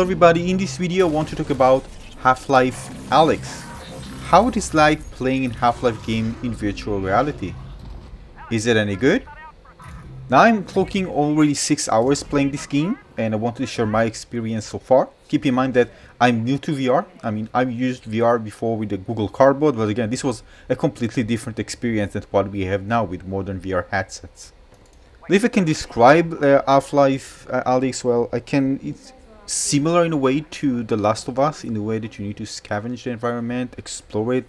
Hello everybody, in this video I want to talk about Half-Life Alyx. How it is like playing in Half-Life game in virtual reality. Is it any good? Now I'm clocking already 6 hours playing this game and I want to share my experience so far. Keep in mind that I'm new to VR. I mean, I've used VR before with the Google Cardboard, but again, this was a completely different experience than what we have now with modern VR headsets. If I can describe Half-Life Alyx, well, it's similar in a way to The Last of Us, in the way that you need to scavenge the environment, explore it,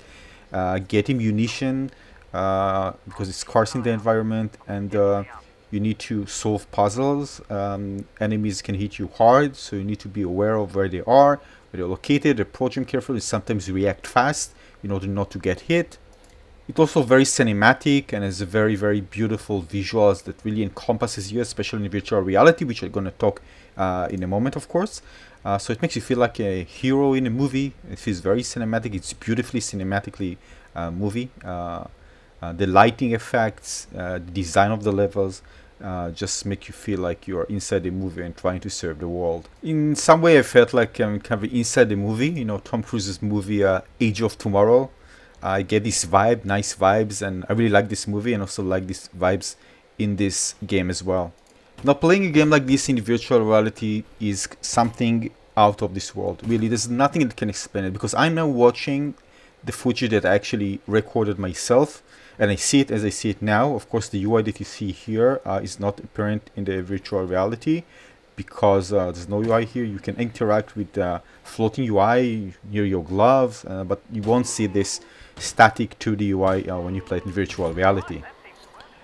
get ammunition, because it's scarce in the environment, and you need to solve puzzles. Enemies can hit you hard, so you need to be aware of where they are, where they're located, approach them carefully, sometimes react fast in order not to get hit. It's also very cinematic and has a very, very beautiful visuals that really encompasses you, especially in virtual reality, which I'm going to talk in a moment, of course. So it makes you feel like a hero in a movie. It feels very cinematic. It's beautifully cinematically movie. The lighting effects, the design of the levels just make you feel like you're inside the movie and trying to serve the world. In some way, I felt like I'm kind of inside the movie. You know, Tom Cruise's movie Age of Tomorrow. I get this vibe, nice vibes, and I really like this movie and also like these vibes in this game as well. Now, playing a game like this in virtual reality is something out of this world. Really, there's nothing that can explain it, because I'm now watching the footage that I actually recorded myself, and I see it as I see it now. Of course, the UI that you see here is not apparent in the virtual reality, because there's no UI here. You can interact with floating UI near your gloves, but you won't see this static 2D UI when you play it in virtual reality.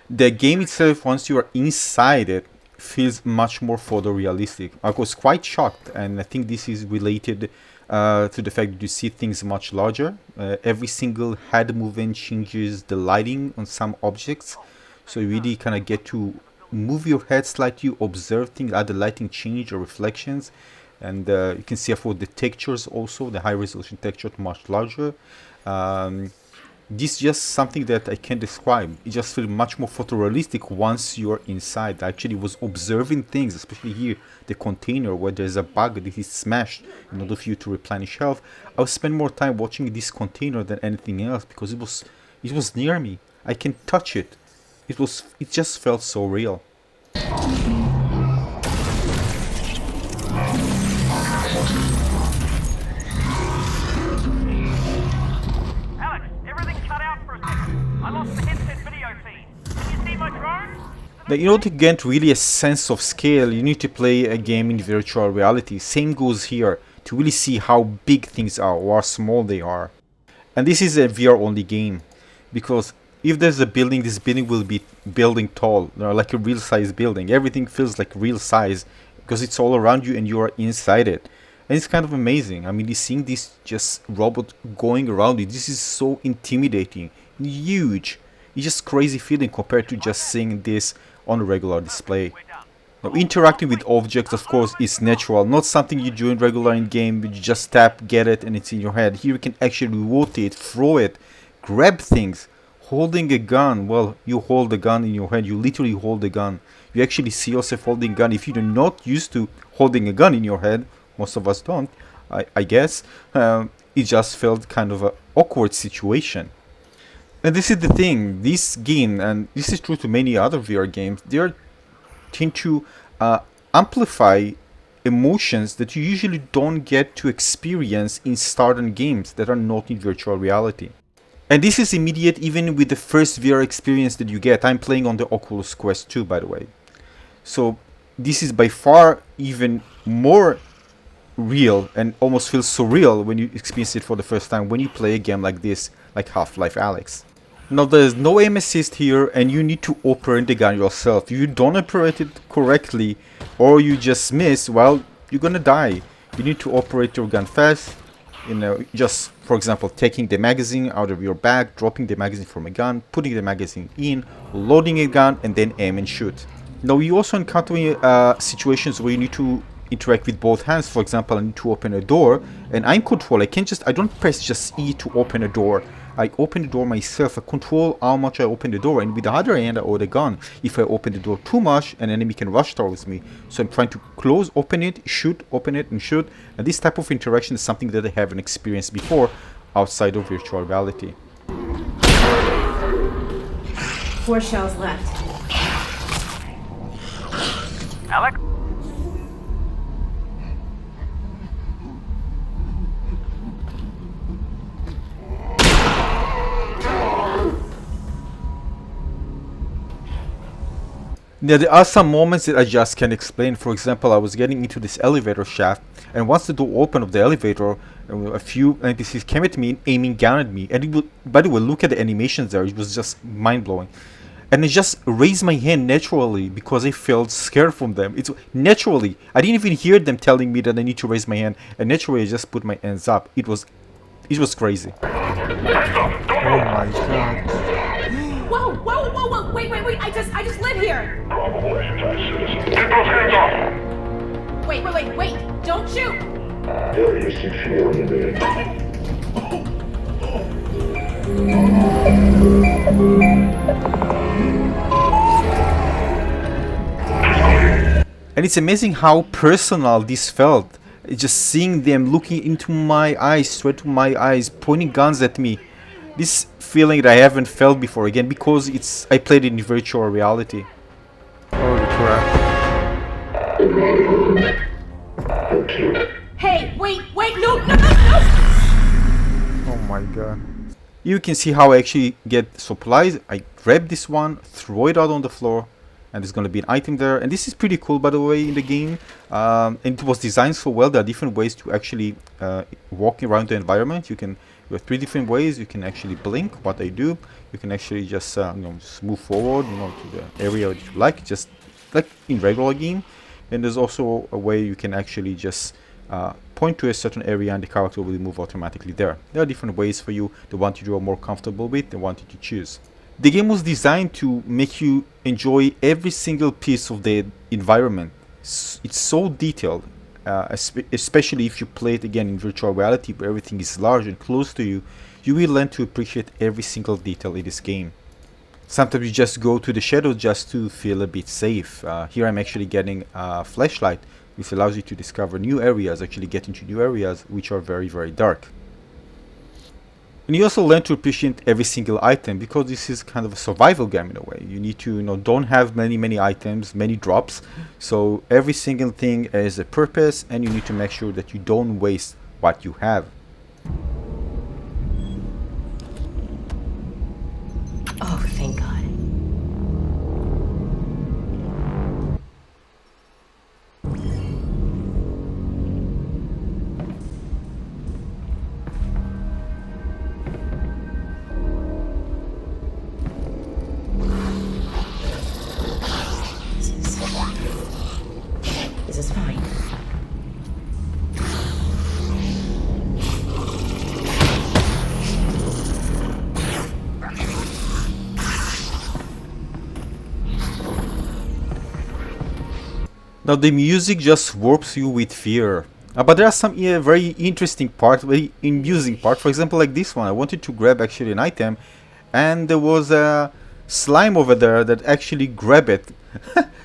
The game itself, once you are inside it, feels much more photorealistic. I was quite shocked, and I think this is related to the fact that you see things much larger. Every single head movement changes the lighting on some objects, so you really kind of get to move your head slightly, observe things, add the lighting change or reflections, and you can see for the textures also, the high resolution texture much larger. This is just something that I can't describe. It just feels much more photorealistic once you're inside. I actually was observing things, especially here, the container where there's a bug that is smashed in order for you to replenish health. I'll spend more time watching this container than anything else because it was near me. I can touch it. It just felt so real. Now, in order to get really a sense of scale, you need to play a game in virtual reality. Same goes here, to really see how big things are or how small they are. And this is a VR only game, because if there's a building, this building will be building tall, like a real size building. Everything feels like real size because it's all around you and you are inside it. And it's kind of amazing. I mean, seeing this just robot going around it, this is so intimidating, huge. It's just crazy feeling compared to just seeing this on a regular display. Now, interacting with objects, of course, is natural, not something you do in regular in game. You just tap, get it, and it's in your head. Here you can actually rotate, throw it, grab things. Holding a gun, well, you hold the gun in your hand. You literally hold the gun. You actually see yourself holding a gun. If you're not used to holding a gun in your head, most of us don't, I guess, it just felt kind of an awkward situation. And this is the thing, this game, and this is true to many other VR games, they tend to amplify emotions that you usually don't get to experience in standard games that are not in virtual reality. And this is immediate even with the first VR experience that you get. I'm playing on the Oculus Quest 2, by the way. So this is by far even more real and almost feels surreal when you experience it for the first time when you play a game like this, like Half-Life Alyx. Now, there's no aim assist here, and you need to operate the gun yourself. If you don't operate it correctly, or you just miss, well, you're gonna die. You need to operate your gun fast. You know, just for example, taking the magazine out of your bag, dropping the magazine from a gun, putting the magazine in, loading a gun, and then aim and shoot. Now, you also encounter situations where you need to interact with both hands. For example, I need to open a door, and I'm control. I don't press just E to open a door. I open the door myself. I control how much I open the door, and with the other hand I hold a gun. If I open the door too much, an enemy can rush towards me. So I'm trying to close, open it, shoot, open it, and shoot. And this type of interaction is something that I haven't experienced before outside of virtual reality. 4 shells left. Alex? Yeah, there are some moments that I just can't explain. For example, I was getting into this elevator shaft, and once the door opened of the elevator, a few NPCs came at me, aiming down at me. And it would, by the way, look at the animations there. It was just mind-blowing. And I just raised my hand naturally because I felt scared from them. It's naturally. I didn't even hear them telling me that I need to raise my hand. And naturally, I just put my hands up. It was crazy. Oh my god. Whoa, whoa, whoa, whoa! Wait! I just live here. Probable anti-citizen. Get those hands off! Wait! Don't shoot! Very secure, And it's amazing how personal this felt. Just seeing them looking into my eyes, straight to my eyes, pointing guns at me. This feeling that I haven't felt before, again, because I played it in virtual reality. Holy crap. Hey, wait, no! Oh my god. You can see how I actually get supplies. I grab this one, throw it out on the floor, and there's going to be an item there. And this is pretty cool, by the way, in the game. And it was designed so well. There are different ways to actually walk around the environment. You have 3 different ways. You can actually blink, what I do. You can actually just, just move forward, to the area that you like, just like in regular game. And there's also a way you can actually just point to a certain area and the character will move automatically there. There are different ways for you, the one you are more comfortable with, the one that you choose. The game was designed to make you enjoy every single piece of the environment. It's so detailed, especially if you play it again in virtual reality where everything is large and close to you. You will learn to appreciate every single detail in this game. Sometimes you just go to the shadows just to feel a bit safe. Here I'm actually getting a flashlight, which allows you to discover new areas, actually get into new areas which are very, very dark. And you also learn to appreciate every single item because this is kind of a survival game in a way. You need to, don't have many items, many drops. So every single thing has a purpose and you need to make sure that you don't waste what you have. Oh, thank God. This is fine. Now the music just warps you with fear. But there are some very interesting parts, very amusing parts. For example, like this one. I wanted to grab actually an item and there was a slime over there that actually grabbed it.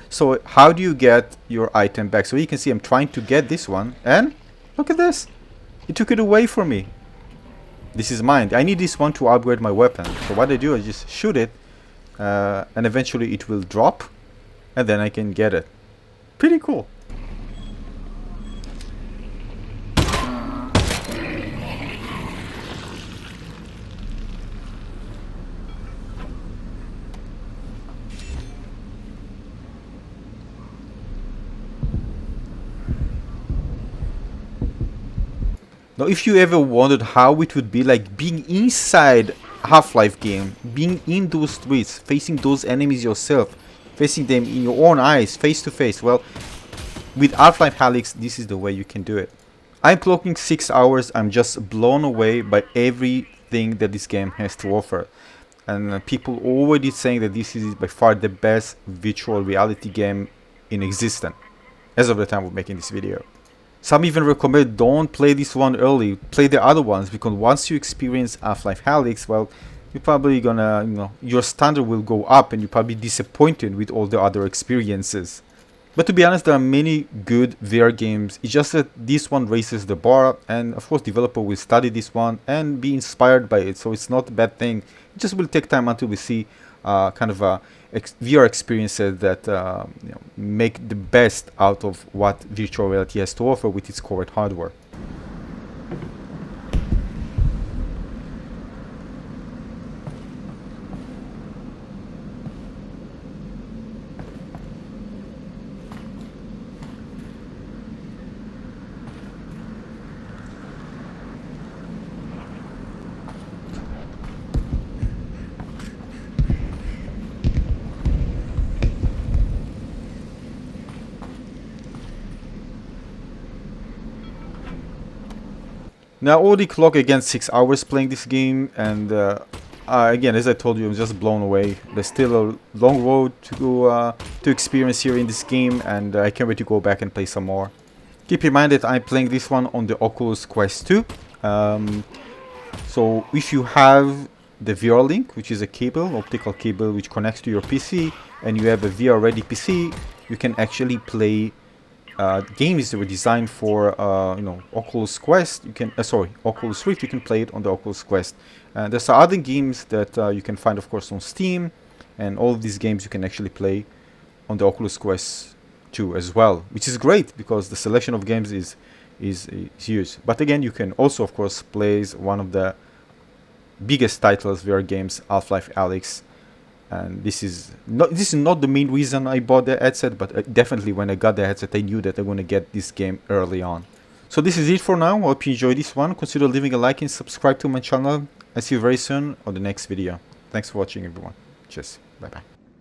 So how do you get your item back? So you can see I'm trying to get this one and look at this. It took it away from me. This is mine. I need this one to upgrade my weapon. So what I do, I just shoot it and eventually it will drop and then I can get it. Pretty cool. Now, if you ever wondered how it would be like being inside Half-Life game, being in those streets, facing those enemies yourself, facing them in your own eyes, face to face, well, with Half-Life Alyx, this is the way you can do it. I'm clocking 6 hours. I'm just blown away by everything that this game has to offer. And people already saying that this is by far the best virtual reality game in existence as of the time of making this video. Some even recommend don't play this one early, play the other ones, because once you experience Half-Life Alyx, well, you're probably gonna, your standard will go up and you're probably disappointed with all the other experiences. But to be honest, there are many good VR games. It's just that this one raises the bar, and of course, developer will study this one and be inspired by it. So it's not a bad thing. It just will take time until we see kind of VR experiences that make the best out of what virtual reality has to offer with its current hardware. Now, I already clocked against 6 hours playing this game, and again, as I told you, I'm just blown away. There's still a long road to experience here in this game, and I can't wait to go back and play some more. Keep in mind that I'm playing this one on the Oculus Quest 2. So if you have the VR link, which is a cable, optical cable, which connects to your PC, and you have a VR ready PC, you can actually play games that were designed for Oculus Quest. You can Oculus Rift. You can play it on the Oculus Quest. There's other games that you can find, of course, on Steam, and all of these games you can actually play on the Oculus Quest 2 as well, which is great because the selection of games is huge. But again, you can also, of course, play one of the biggest titles, VR games, Half-Life Alyx. And this is not the main reason I bought the headset, but definitely when I got the headset, I knew that I'm going to get this game early on. So this is it for now. I hope you enjoyed this one. Consider leaving a like and subscribe to my channel. I'll see you very soon on the next video. Thanks for watching, everyone. Cheers. Bye-bye.